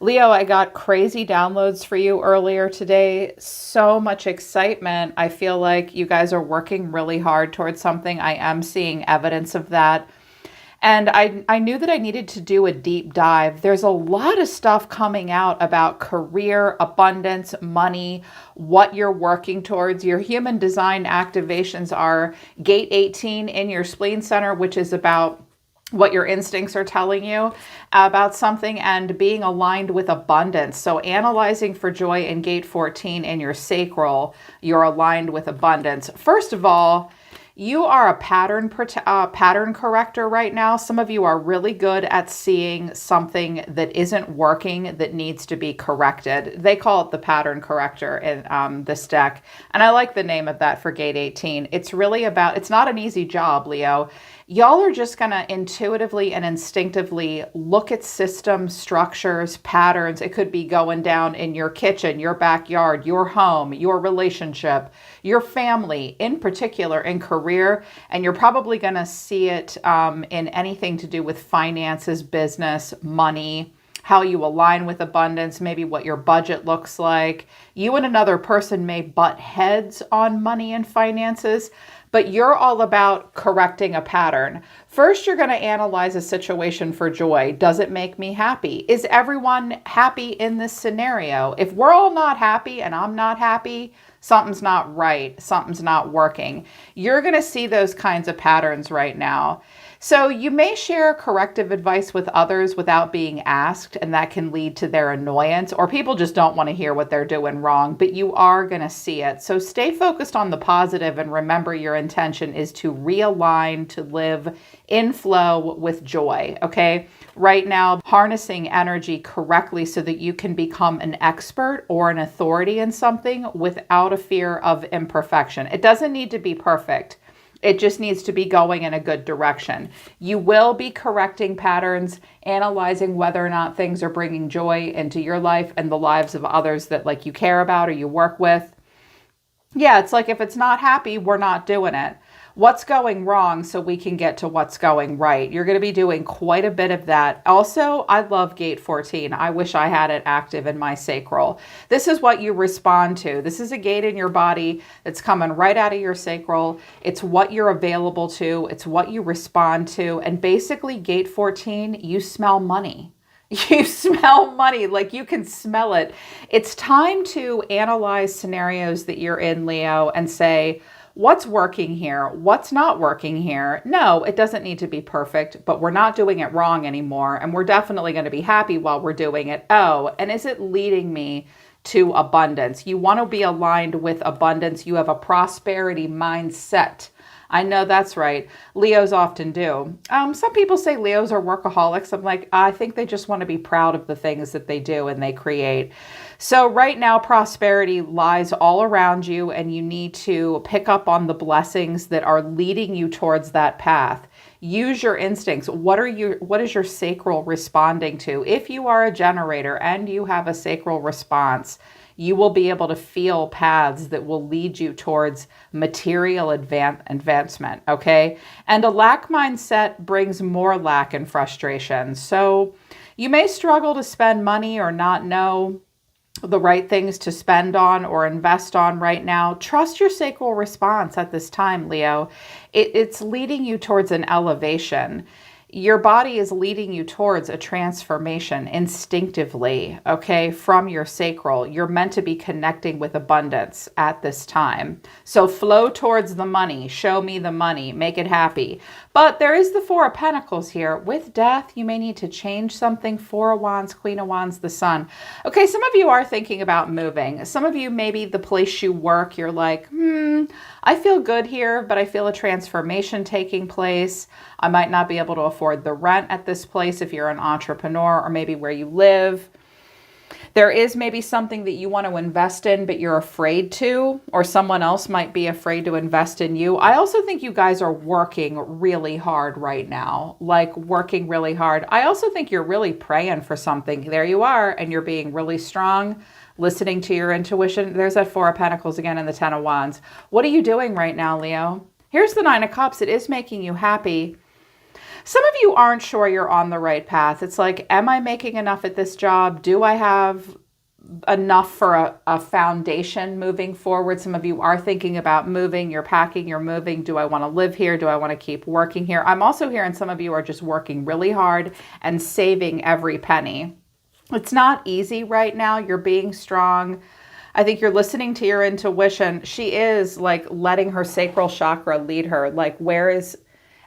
Leo, I got crazy downloads for you earlier today. So much excitement. I feel like you guys are working really hard towards something. I am seeing evidence of that. And I knew that I needed to do a deep dive. There's a lot of stuff coming out about career, abundance, money, what you're working towards. Your human design activations are gate 18 in your spleen center, which is about what your instincts are telling you about something and being aligned with abundance. So analyzing for joy in gate 14 in your sacral, you're aligned with abundance. First of all, you are a pattern corrector right now. Some of you are really good at seeing something that isn't working that needs to be corrected. They call it the pattern corrector in this deck. And I like the name of that for gate 18. It's really about, it's not an easy job, Leo. Y'all are just going to intuitively and instinctively look at systems, structures, patterns. It could be going down in your kitchen, your backyard, your home, your relationship, your family, in particular in career. And you're probably going to see it in anything to do with finances, business, money, how you align with abundance, maybe what your budget looks like. You and another person may butt heads on money and finances, but you're all about correcting a pattern. First, you're going to analyze a situation for joy. Does it make me happy? Is everyone happy in this scenario? If we're all not happy and I'm not happy, something's not right. Something's not working. You're going to see those kinds of patterns right now. So you may share corrective advice with others without being asked, and that can lead to their annoyance, or people just don't want to hear what they're doing wrong, but you are going to see it. So stay focused on the positive and remember your intention is to realign, to live in flow with joy, okay? Right now, harnessing energy correctly so that you can become an expert or an authority in something without a fear of imperfection. It doesn't need to be perfect. It just needs to be going in a good direction. You will be correcting patterns, analyzing whether or not things are bringing joy into your life and the lives of others that like you care about or you work with. Yeah, it's like if it's not happy, we're not doing it. What's going wrong so we can get to what's going right? You're going to be doing quite a bit of that. Also, I love gate 14. I wish I had it active in my sacral. This is what you respond to. This is a gate in your body that's coming right out of your sacral. It's what you're available to. It's what you respond to. And basically, gate 14, you smell money. You smell money, like you can smell it. It's time to analyze scenarios that you're in, Leo, and say, what's working here? What's not working here? No, it doesn't need to be perfect, but we're not doing it wrong anymore. And we're definitely going to be happy while we're doing it. Oh, and is it leading me to abundance? You want to be aligned with abundance. You have a prosperity mindset. I know that's right. Leos often do. Some people say Leos are workaholics. I'm like, I think they just want to be proud of the things that they do and they create. So right now, prosperity lies all around you, and you need to pick up on the blessings that are leading you towards that path. Use your instincts. What is your sacral responding to? If you are a generator and you have a sacral response, you will be able to feel paths that will lead you towards material advancement, okay? And a lack mindset brings more lack and frustration. So you may struggle to spend money or not know the right things to spend on or invest on right now. Trust your sacral response at this time, Leo. It's leading you towards an elevation. Your body is leading you towards a transformation instinctively, okay, from your sacral. You're meant to be connecting with abundance at this time. So flow towards the money. Show me the money. Make it happy. But there is the Four of Pentacles here. With death, you may need to change something. Four of Wands, Queen of Wands, the Sun. Okay, some of you are thinking about moving. Some of you, maybe the place you work, you're like, I feel good here, but I feel a transformation taking place. I might not be able to afford the rent at this place if you're an entrepreneur, or maybe where you live. There is maybe something that you want to invest in, but you're afraid to, or someone else might be afraid to invest in you. I also think you guys are working really hard right now, like working really hard. I also think you're really praying for something. There you are, and you're being really strong, listening to your intuition. There's that Four of Pentacles again and the Ten of Wands. What are you doing right now, Leo? Here's the Nine of Cups. It is making you happy. Some of you aren't sure you're on the right path. It's like, am I making enough at this job? Do I have enough for a foundation moving forward? Some of you are thinking about moving, you're packing, you're moving. Do I want to live here? Do I want to keep working here? I'm also hearing some of you are just working really hard and saving every penny. It's not easy right now. You're being strong. I think you're listening to your intuition. She is like letting her sacral chakra lead her. Like,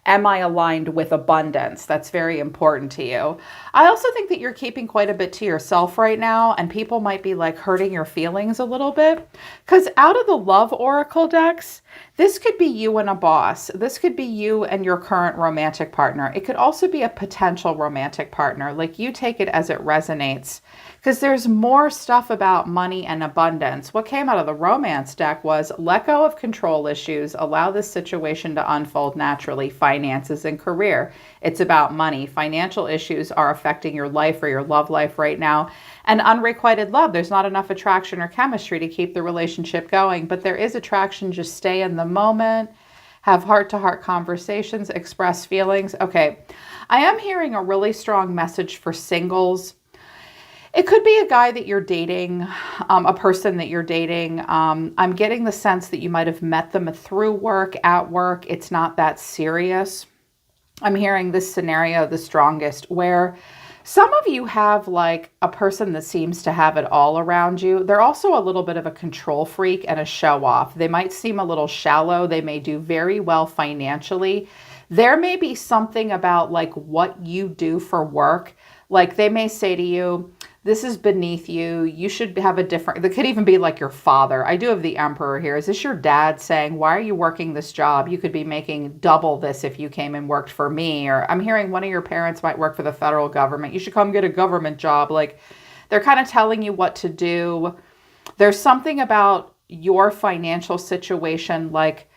am I aligned with abundance? That's very important to you. I also think that you're keeping quite a bit to yourself right now, and people might be like hurting your feelings a little bit. Because out of the love oracle decks, this could be you and a boss. This could be you and your current romantic partner. It could also be a potential romantic partner. Like, you take it as it resonates. Because there's more stuff about money and abundance. What came out of the romance deck was let go of control issues, allow this situation to unfold naturally, finances and career. It's about money. Financial issues are affecting your life or your love life right now. And unrequited love, there's not enough attraction or chemistry to keep the relationship going, but there is attraction. Just stay in the moment, have heart-to-heart conversations, express feelings. Okay, I am hearing a really strong message for singles. It could be a guy that you're dating, a person that you're dating. I'm getting the sense that you might have met them through work, at work. It's not that serious. I'm hearing this scenario the strongest, where some of you have like a person that seems to have it all around you. They're also a little bit of a control freak and a show off. They might seem a little shallow. They may do very well financially. There may be something about like what you do for work. Like, they may say to you, this is beneath you. You should have a different, that could even be like your father. I do have the Emperor here. Is this your dad saying, why are you working this job? You could be making double this if you came and worked for me. Or I'm hearing one of your parents might work for the federal government. You should come get a government job. Like, they're kind of telling you what to do. There's something about your financial situation, like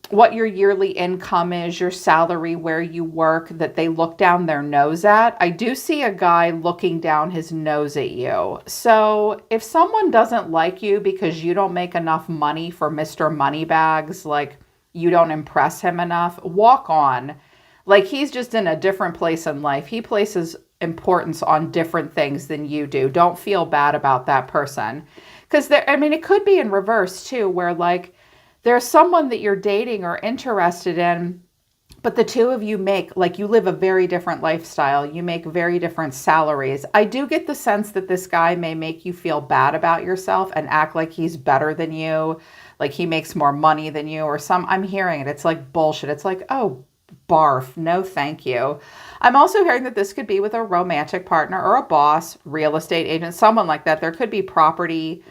what your yearly income is, your salary, where you work, that they look down their nose at. I do see a guy looking down his nose at you. So if someone doesn't like you because you don't make enough money for Mr. Moneybags, like you don't impress him enough, walk on. Like, he's just in a different place in life. He places importance on different things than you do. Don't feel bad about that person. Because it could be in reverse too, where like, there's someone that you're dating or interested in, but the two of you you live a very different lifestyle. You make very different salaries. I do get the sense that this guy may make you feel bad about yourself and act like he's better than you, like he makes more money than you I'm hearing it. It's like bullshit. It's like, oh, barf. No, thank you. I'm also hearing that this could be with a romantic partner or a boss, real estate agent, someone like that. There could be property,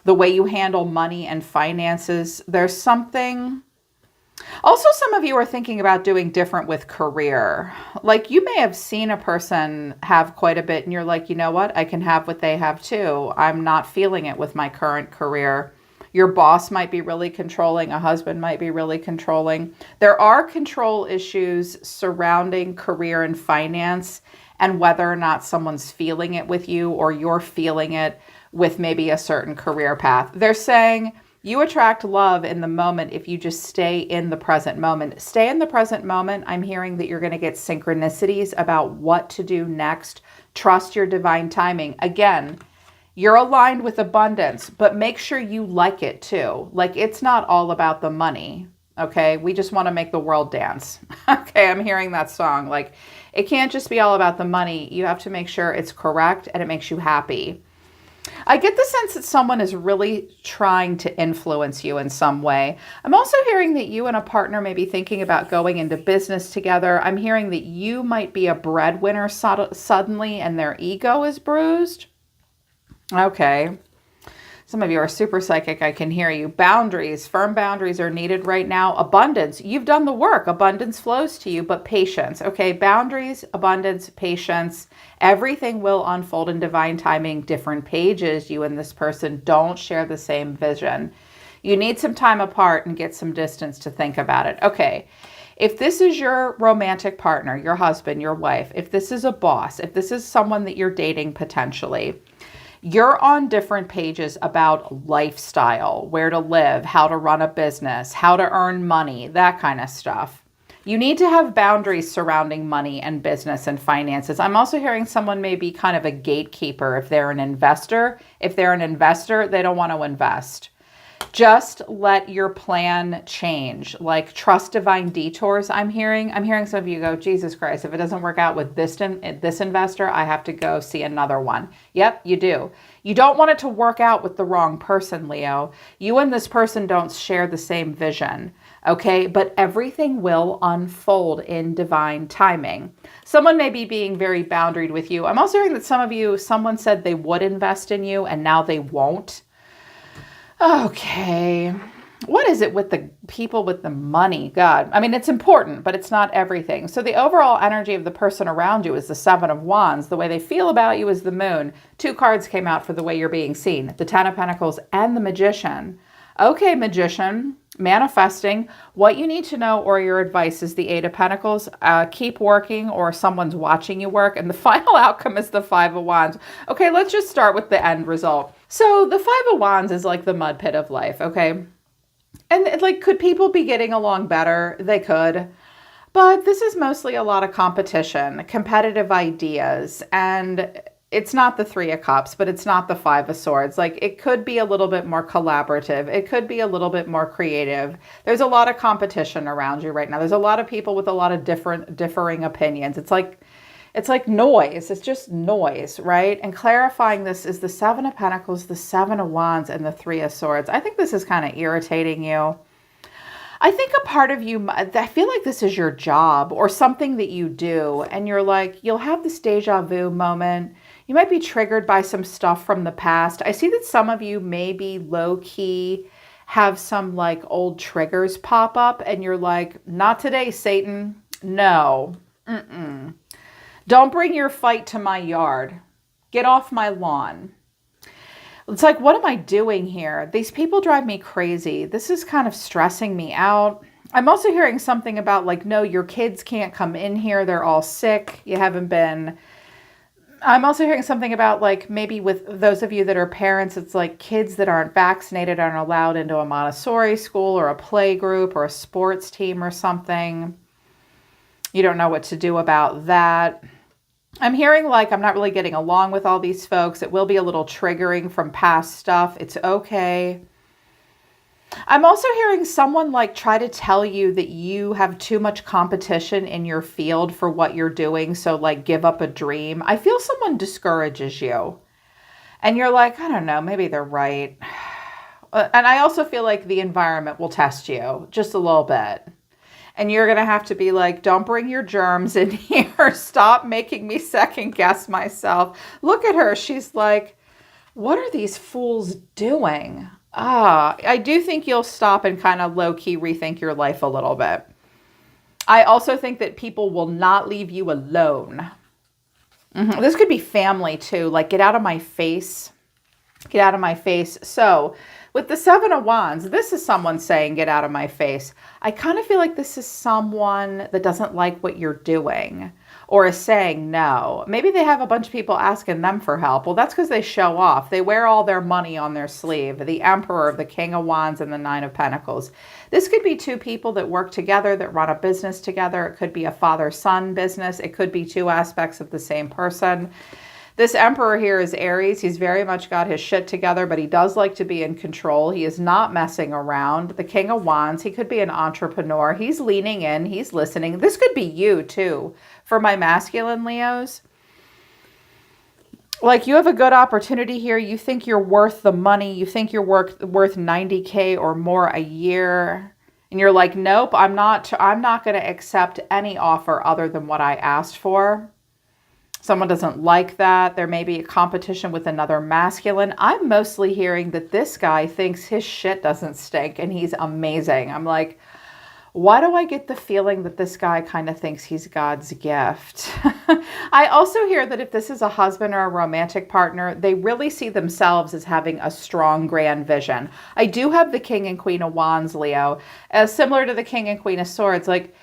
the way you handle money and finances. There's something. Also, some of you are thinking about doing different with career. Like, you may have seen a person have quite a bit and you're like, you know what? I can have what they have too. I'm not feeling it with my current career. Your boss might be really controlling. A husband might be really controlling. There are control issues surrounding career and finance, and whether or not someone's feeling it with you or you're feeling it with maybe a certain career path. They're saying you attract love in the moment if you just stay in the present moment. Stay in the present moment. I'm hearing that you're going to get synchronicities about what to do next. Trust your divine timing. Again, you're aligned with abundance, but make sure you like it too. Like, it's not all about the money. Okay. We just want to make the world dance. Okay. I'm hearing that song. Like, it can't just be all about the money. You have to make sure it's correct and it makes you happy. I get the sense that someone is really trying to influence you in some way. I'm also hearing that you and a partner may be thinking about going into business together. I'm hearing that you might be a breadwinner suddenly and their ego is bruised. Okay. Some of you are super psychic. I can hear you. Boundaries, firm boundaries are needed right now. Abundance. You've done the work. Abundance flows to you, but patience. Okay. Boundaries, abundance, patience. Everything will unfold in divine timing. Different pages. You and this person don't share the same vision. You need some time apart and get some distance to think about it. Okay. If this is your romantic partner, your husband, your wife, if this is a boss, if this is someone that you're dating potentially, you're on different pages about lifestyle, where to live, how to run a business, how to earn money, that kind of stuff. You need to have boundaries surrounding money and business and finances. I'm also hearing someone may be kind of a gatekeeper if they're an investor. If they're an investor, they don't want to invest. Just let your plan change. Like trust divine detours. I'm hearing some of you go, Jesus Christ, if it doesn't work out with this investor, I have to go see another one. Yep, you do. You don't want it to work out with the wrong person, Leo. You and this person don't share the same vision. Okay, but everything will unfold in divine timing. Someone may be being very boundaried with you. I'm also hearing that some of you, someone said they would invest in you and now they won't. Okay. What is it with the people with the money? God, I mean, it's important, but it's not everything. So the overall energy of the person around you is the Seven of Wands. The way they feel about you is the Moon. 2 cards came out for the way you're being seen. The Ten of Pentacles and the Magician. Okay, Magician, manifesting. What you need to know or your advice is the Eight of Pentacles. Keep working or someone's watching you work. And the final outcome is the Five of Wands. Okay, let's just start with the end result. So the Five of Wands is like the mud pit of life, okay? And like, could people be getting along better? They could. But this is mostly a lot of competition, competitive ideas, and it's not the Three of Cups, but it's not the Five of Swords. Like, it could be a little bit more collaborative. It could be a little bit more creative. There's a lot of competition around you right now. There's a lot of people with a lot of differing opinions. It's like noise. It's just noise, right? And clarifying this is the Seven of Pentacles, the Seven of Wands, and the Three of Swords. I think this is kind of irritating you. I think a part of you, I feel like this is your job or something that you do. And you're like, you'll have this deja vu moment. You might be triggered by some stuff from the past. I see that some of you maybe low-key have some like old triggers pop up and you're like, not today, Satan. No. Don't bring your fight to my yard. Get off my lawn. It's like, what am I doing here? These people drive me crazy. This is kind of stressing me out. I'm also hearing something about like, no, your kids can't come in here. They're all sick. You haven't been. I'm also hearing something about like maybe with those of you that are parents, it's like kids that aren't vaccinated aren't allowed into a Montessori school or a play group or a sports team or something. You don't know what to do about that. I'm hearing like I'm not really getting along with all these folks. It will be a little triggering from past stuff. It's okay. I'm also hearing someone like try to tell you that you have too much competition in your field for what you're doing. So like give up a dream. I feel someone discourages you and you're like, I don't know, maybe they're right. And I also feel like the environment will test you just a little bit. And you're going to have to be like, don't bring your germs in here. Stop making me second guess myself. Look at her. She's like, what are these fools doing? I do think you'll stop and kind of low-key rethink your life a little bit. I also think that people will not leave you alone. This could be family too. Like, get out of my face. Get out of my face. So with the Seven of Wands, this is someone saying, get out of my face. I kind of feel like this is someone that doesn't like what you're doing or is saying no. Maybe they have a bunch of people asking them for help. Well, that's because they show off. They wear all their money on their sleeve. The Emperor, the King of Wands, and the Nine of Pentacles. This could be 2 people that work together, that run a business together. It could be a father-son business. It could be 2 aspects of the same person. This Emperor here is Aries. He's very much got his shit together, but he does like to be in control. He is not messing around. The King of Wands, he could be an entrepreneur. He's leaning in. He's listening. This could be you too. For my masculine Leos, like you have a good opportunity here. You think you're worth the money. You think you're worth 90K or more a year. And you're like, nope, I'm not going to accept any offer other than what I asked for. Someone doesn't like that. There may be a competition with another masculine. I'm mostly hearing that this guy thinks his shit doesn't stink and he's amazing. I'm like, why do I get the feeling that this guy kind of thinks he's God's gift? I also hear that if this is a husband or a romantic partner, they really see themselves as having a strong, grand vision. I do have the King and Queen of Wands, Leo, as similar to the King and Queen of Swords. Like,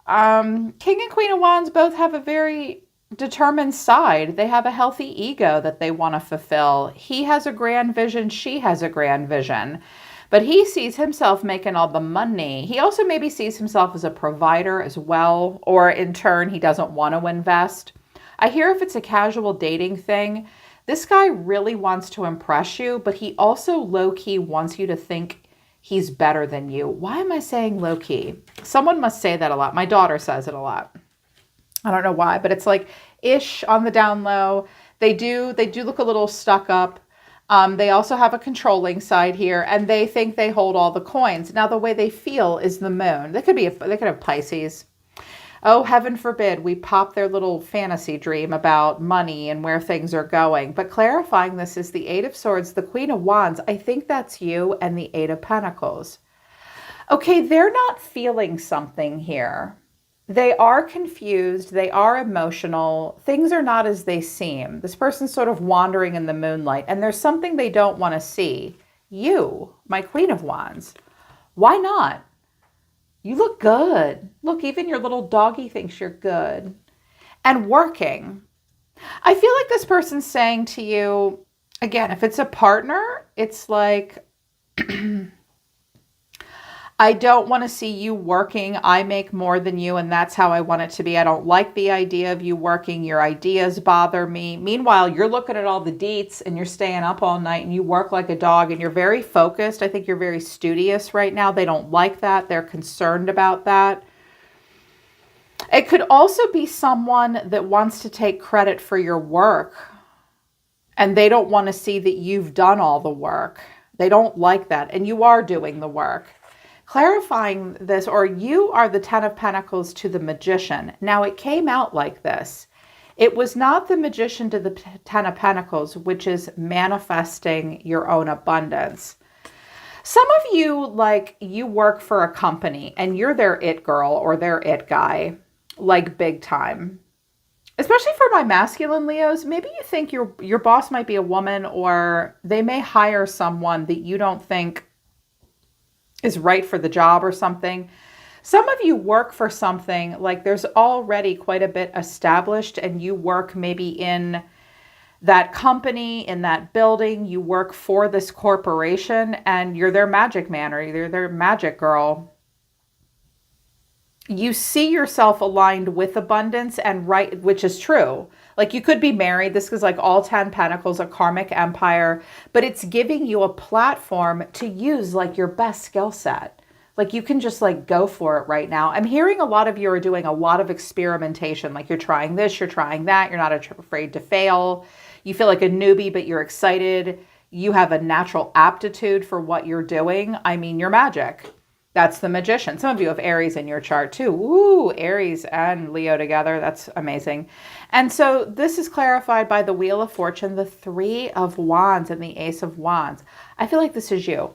King and Queen of Wands both have a very determined side. They have a healthy ego that they want to fulfill. He has a grand vision. She has a grand vision. But he sees himself making all the money. He also maybe sees himself as a provider as well, or in turn, he doesn't want to invest. I hear if it's a casual dating thing, this guy really wants to impress you, but he also low-key wants you to think he's better than you. Why am I saying low-key? Someone must say that a lot. My daughter says it a lot. I don't know why, but it's like ish on the down low. They do look a little stuck up. They also have a controlling side here, and they think they hold all the coins. Now, the way they feel is the moon. They could have Pisces. Oh, heaven forbid we pop their little fantasy dream about money and where things are going. But clarifying this is the Eight of Swords, the Queen of Wands. I think that's you, and the Eight of Pentacles. Okay, they're not feeling something here. They are confused. They are emotional. Things are not as they seem. This person's sort of wandering in the moonlight, and there's something they don't want to see. You, my Queen of Wands. Why not? You look good. Look, even your little doggy thinks you're good. And working. I feel like this person's saying to you, again, if it's a partner, it's like, I don't want to see you working. I make more than you, and that's how I want it to be. I don't like the idea of you working. Your ideas bother me. Meanwhile, you're looking at all the deets, and you're staying up all night, and you work like a dog, and you're very focused. I think you're very studious right now. They don't like that. They're concerned about that. It could also be someone that wants to take credit for your work, and they don't want to see that you've done all the work. They don't like that, and you are doing the work. Clarifying this, or you are the Ten of Pentacles to the Magician. Now, it came out like this. It was not the Magician to the Ten of Pentacles, which is manifesting your own abundance. Some of you, like, you work for a company and you're their it girl or their it guy, like big time. Especially for my masculine Leos, maybe you think your boss might be a woman, or they may hire someone that you don't think is right for the job or something. Some of you work for something like there's already quite a bit established, and you work maybe in that company, in that building. You work for this corporation, and you're their magic man, or you're their magic girl. You see yourself aligned with abundance, and right, which is true. Like, you could be married. This is like all 10 Pentacles, a karmic empire, but it's giving you a platform to use like your best skill set. Like, you can just like go for it right now. I'm hearing a lot of you are doing a lot of experimentation. Like, you're trying this, you're trying that. You're not afraid to fail. You feel like a newbie, but you're excited. You have a natural aptitude for what you're doing. I mean, you're magic. That's the Magician. Some of you have Aries in your chart too. Ooh, Aries and Leo together. That's amazing. And so this is clarified by the Wheel of Fortune, the Three of Wands, and the Ace of Wands. I feel like this is you.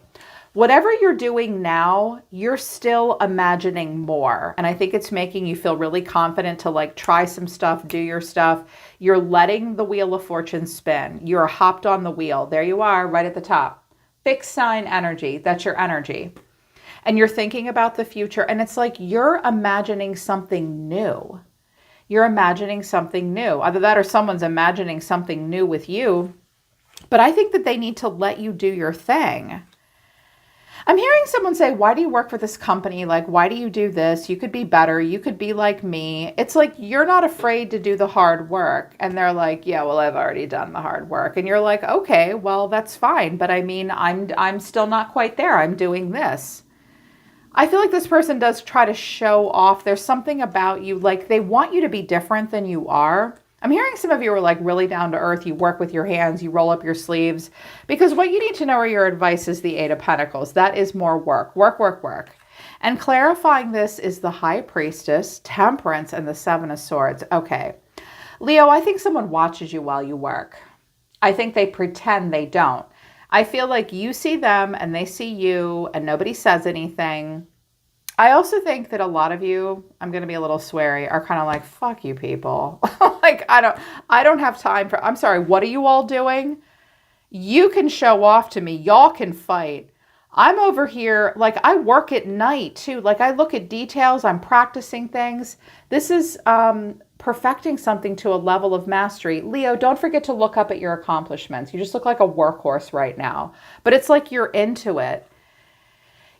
Whatever you're doing now, you're still imagining more. And I think it's making you feel really confident to like try some stuff, do your stuff. You're letting the Wheel of Fortune spin. You're hopped on the wheel. There you are, right at the top. Fixed sign energy. That's your energy. And you're thinking about the future, and it's like you're imagining something new. You're imagining something new. Either that or someone's imagining something new with you. But I think that they need to let you do your thing. I'm hearing someone say, why do you work for this company? Like, why do you do this? You could be better. You could be like me. It's like you're not afraid to do the hard work. And they're like, yeah, well, I've already done the hard work. And you're like, okay, well, that's fine. But I mean, I'm still not quite there. I'm doing this. I feel like this person does try to show off. There's something about you, like they want you to be different than you are. I'm hearing some of you are like really down to earth. You work with your hands, you roll up your sleeves, because what you need to know or your advice is the Eight of Pentacles. That is more work, work, work, work. And clarifying this is the High Priestess, Temperance, and the Seven of Swords. Okay. Leo, I think someone watches you while you work. I think they pretend they don't. I feel like you see them and they see you and nobody says anything. I also think that a lot of you, I'm going to be a little sweary, are kind of like, fuck you people. Like, I don't have time for, I'm sorry, what are you all doing? You can show off to me. Y'all can fight. I'm over here, like I work at night too. Like I look at details, I'm practicing things. This is perfecting something to a level of mastery. Leo, don't forget to look up at your accomplishments. You just look like a workhorse right now, but it's like you're into it.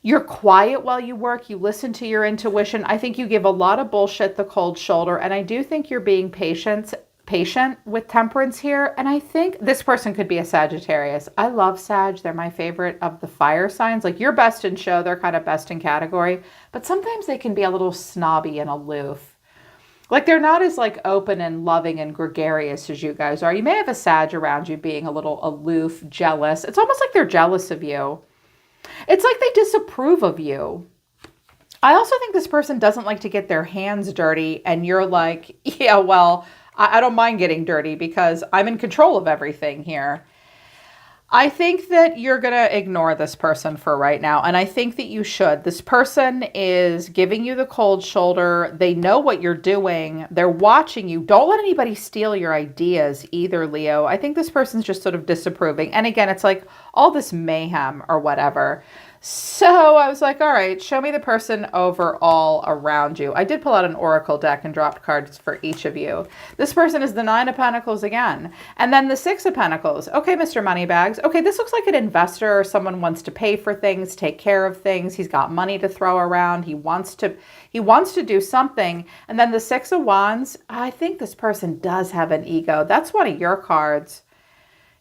You're quiet while you work. You listen to your intuition. I think you give a lot of bullshit the cold shoulder. And I do think you're being patient with temperance here. And I think this person could be a Sagittarius. I love Sag. They're my favorite of the fire signs. Like you're best in show. They're kind of best in category. But sometimes they can be a little snobby and aloof. Like they're not as like open and loving and gregarious as you guys are. You may have a Sag around you being a little aloof, jealous. It's almost like they're jealous of you. It's like they disapprove of you. I also think this person doesn't like to get their hands dirty, and you're like, yeah, well, I don't mind getting dirty because I'm in control of everything here. I think that you're going to ignore this person for right now, and I think that you should. This person is giving you the cold shoulder. They know what you're doing. They're watching you. Don't let anybody steal your ideas either, Leo. I think this person's just sort of disapproving. And again, it's like all this mayhem or whatever. So I was like, all right, show me the person overall around you. I did pull out an oracle deck and dropped cards for each of you. This person is the 9 of Pentacles again. And then the 6 of Pentacles. Okay, Mr. Moneybags. Okay, this looks like an investor or someone wants to pay for things, take care of things. He's got money to throw around. He wants to do something. And then the 6 of Wands. I think this person does have an ego. That's one of your cards.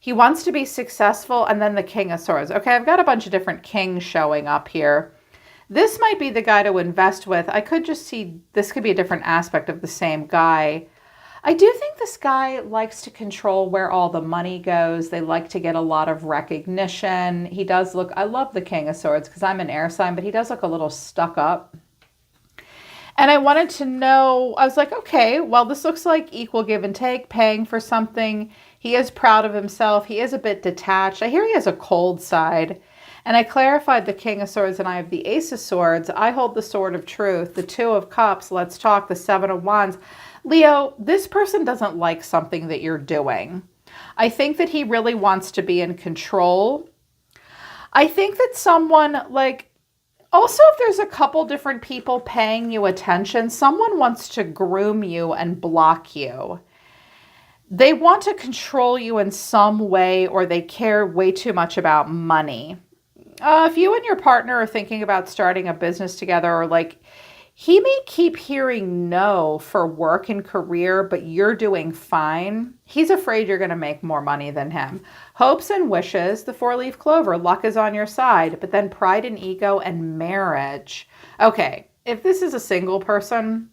He wants to be successful, and then the King of Swords. Okay, I've got a bunch of different kings showing up here. This might be the guy to invest with. I could just see this could be a different aspect of the same guy. I do think this guy likes to control where all the money goes. They like to get a lot of recognition. He does look, I love the King of Swords because I'm an air sign, but he does look a little stuck up. And I wanted to know, I was like, okay, well, this looks like equal give and take, paying for something. He is proud of himself. He is a bit detached. I hear he has a cold side. And I clarified the King of Swords and I have the Ace of Swords. I hold the Sword of Truth, the 2 of Cups. Let's talk, the 7 of Wands. Leo, this person doesn't like something that you're doing. I think that he really wants to be in control. I think that someone like, also, if there's a couple different people paying you attention, someone wants to groom you and block you. They want to control you in some way, or they care way too much about money. If you and your partner are thinking about starting a business together, or like, he may keep hearing no for work and career, but you're doing fine. He's afraid you're going to make more money than him. Hopes and wishes, the 4-leaf clover, luck is on your side, but then pride and ego and marriage. Okay, if this is a single person,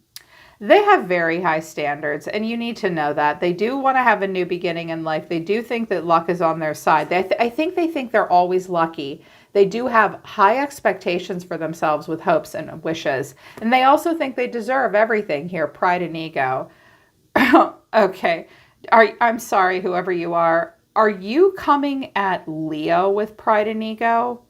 they have very high standards, and you need to know that. They do want to have a new beginning in life. They do think that luck is on their side. I think they think they're always lucky. They do have high expectations for themselves with hopes and wishes. And they also think they deserve everything here, pride and ego. Okay. I'm sorry, whoever you are. Are you coming at Leo with pride and ego?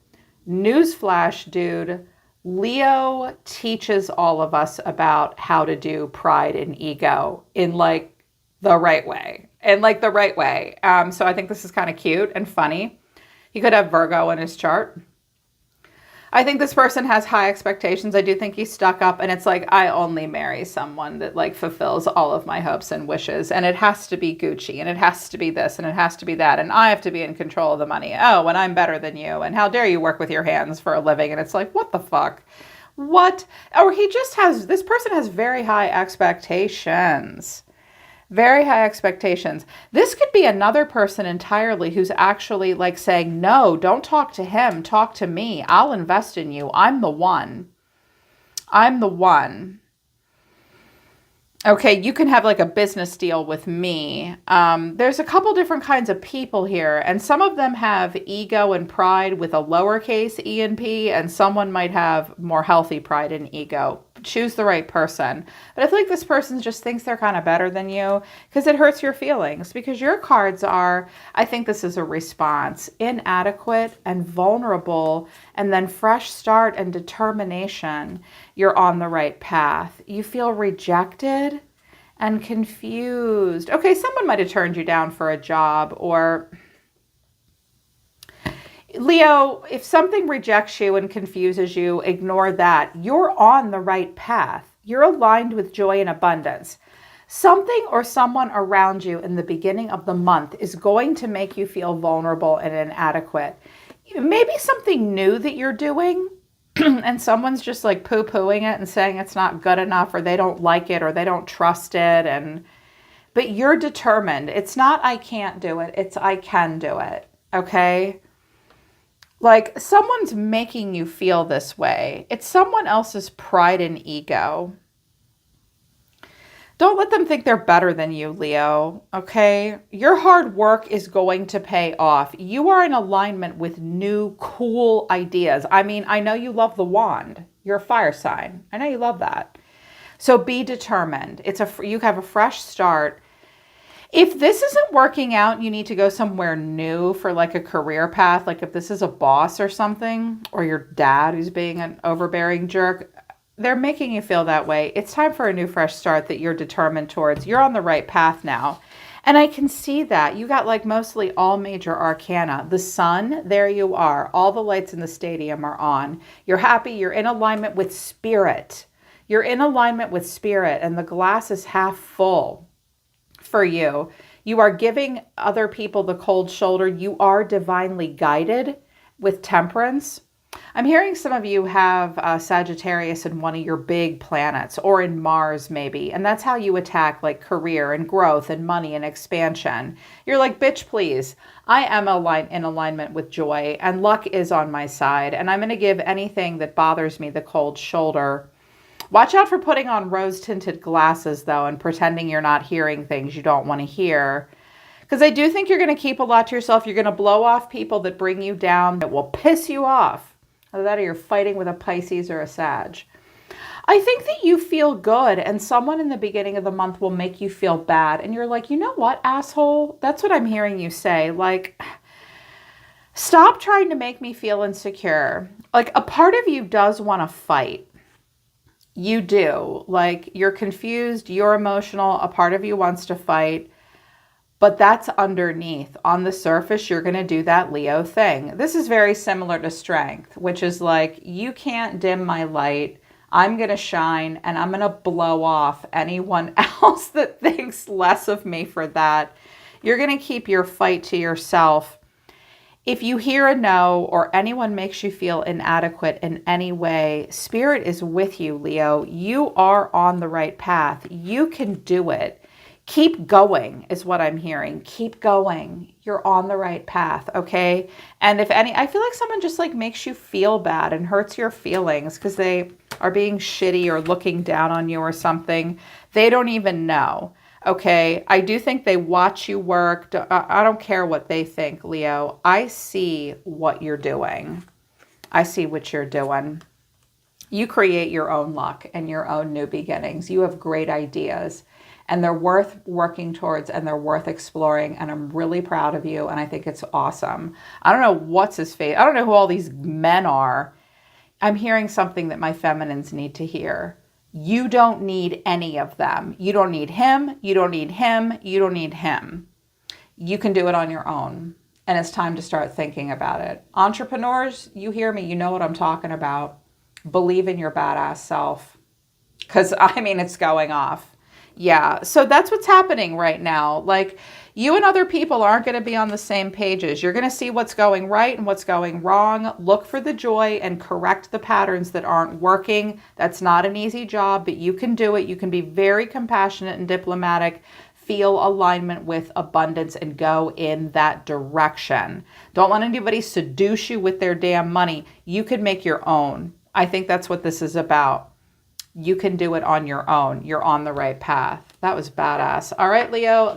Newsflash, dude. Leo teaches all of us about how to do pride and ego in like the right way. So I think this is kind of cute and funny. He could have Virgo in his chart. I think this person has high expectations. I do think he's stuck up, and it's like, I only marry someone that like fulfills all of my hopes and wishes, and it has to be Gucci, and it has to be this, and it has to be that, and I have to be in control of the money. Oh, and I'm better than you, and how dare you work with your hands for a living? And it's like, what the fuck? What? Or this person has very high expectations. Very high expectations. This could be another person entirely who's actually like saying, no, don't talk to him. Talk to me. I'll invest in you. I'm the one. I'm the one. Okay, you can have like a business deal with me. There's a couple different kinds of people here, and some of them have ego and pride with a lowercase e and p, and someone might have more healthy pride and ego. Choose the right person. But I feel like this person just thinks they're kind of better than you because it hurts your feelings, because your cards are, I think this is a response, inadequate and vulnerable, and then fresh start and determination. You're on the right path. You feel rejected and confused. Okay, someone might have turned you down for a job, or Leo, if something rejects you and confuses you, ignore that. You're on the right path. You're aligned with joy and abundance. Something or someone around you in the beginning of the month is going to make you feel vulnerable and inadequate. Maybe something new that you're doing. and someone's just like poo-pooing it and saying it's not good enough, or they don't like it, or they don't trust it. But you're determined. It's not I can't do it. It's I can do it. Okay? Like someone's making you feel this way. It's someone else's pride and ego. Don't let them think they're better than you, Leo, okay? Your hard work is going to pay off. You are in alignment with new, cool ideas. I mean, I know you love the wand. You're a fire sign. I know you love that. So be determined. You have a fresh start. If this isn't working out, you need to go somewhere new for like a career path. Like if this is a boss or something, or your dad who's being an overbearing jerk, they're making you feel that way. It's time for a new fresh start that you're determined towards. You're on the right path now. And I can see that. You got like mostly all major arcana. The sun, there you are. All the lights in the stadium are on. You're happy. You're in alignment with spirit. You're in alignment with spirit, and the glass is half full for you. You are giving other people the cold shoulder. You are divinely guided with temperance. I'm hearing some of you have Sagittarius in one of your big planets, or in Mars maybe, and that's how you attack like career and growth and money and expansion. You're like, bitch, please. I am in alignment with joy, and luck is on my side, and I'm going to give anything that bothers me the cold shoulder. Watch out for putting on rose-tinted glasses, though, and pretending you're not hearing things you don't want to hear. Because I do think you're going to keep a lot to yourself. You're going to blow off people that bring you down, that will piss you off. Either that or you're fighting with a Pisces or a Sag. I think that you feel good, and someone in the beginning of the month will make you feel bad. And you're like, you know what, asshole? That's what I'm hearing you say. Like, stop trying to make me feel insecure. Like, a part of you does want to fight. You do. Like, you're confused, you're emotional, a part of you wants to fight. But that's underneath. On the surface, you're going to do that Leo thing. This is very similar to strength, which is like, you can't dim my light. I'm going to shine, and I'm going to blow off anyone else that thinks less of me for that. You're going to keep your fight to yourself. If you hear a no, or anyone makes you feel inadequate in any way, Spirit is with you, Leo. You are on the right path. You can do it. Keep going is what I'm hearing. Keep going. You're on the right path, okay? And if any, I feel like someone just like makes you feel bad and hurts your feelings because they are being shitty or looking down on you or something. They don't even know, okay? I do think they watch you work. I don't care what they think, Leo. I see what you're doing. I see what you're doing. You create your own luck and your own new beginnings. You have great ideas. And they're worth working towards, and they're worth exploring. And I'm really proud of you. And I think it's awesome. I don't know what's his face. I don't know who all these men are. I'm hearing something that my feminines need to hear. You don't need any of them. You don't need him. You don't need him. You don't need him. You can do it on your own. And it's time to start thinking about it. Entrepreneurs, you hear me. You know what I'm talking about. Believe in your badass self. Because, I mean, it's going off. Yeah, so that's what's happening right now. Like, you and other people aren't going to be on the same pages. You're going to see what's going right and what's going wrong. Look for the joy and correct the patterns that aren't working. That's not an easy job, but you can do it. You can be very compassionate and diplomatic, feel alignment with abundance, and go in that direction. Don't let anybody seduce you with their damn money. You could make your own. I think that's what this is about. You can do it on your own. You're on the right path. That was badass. All right, Leo.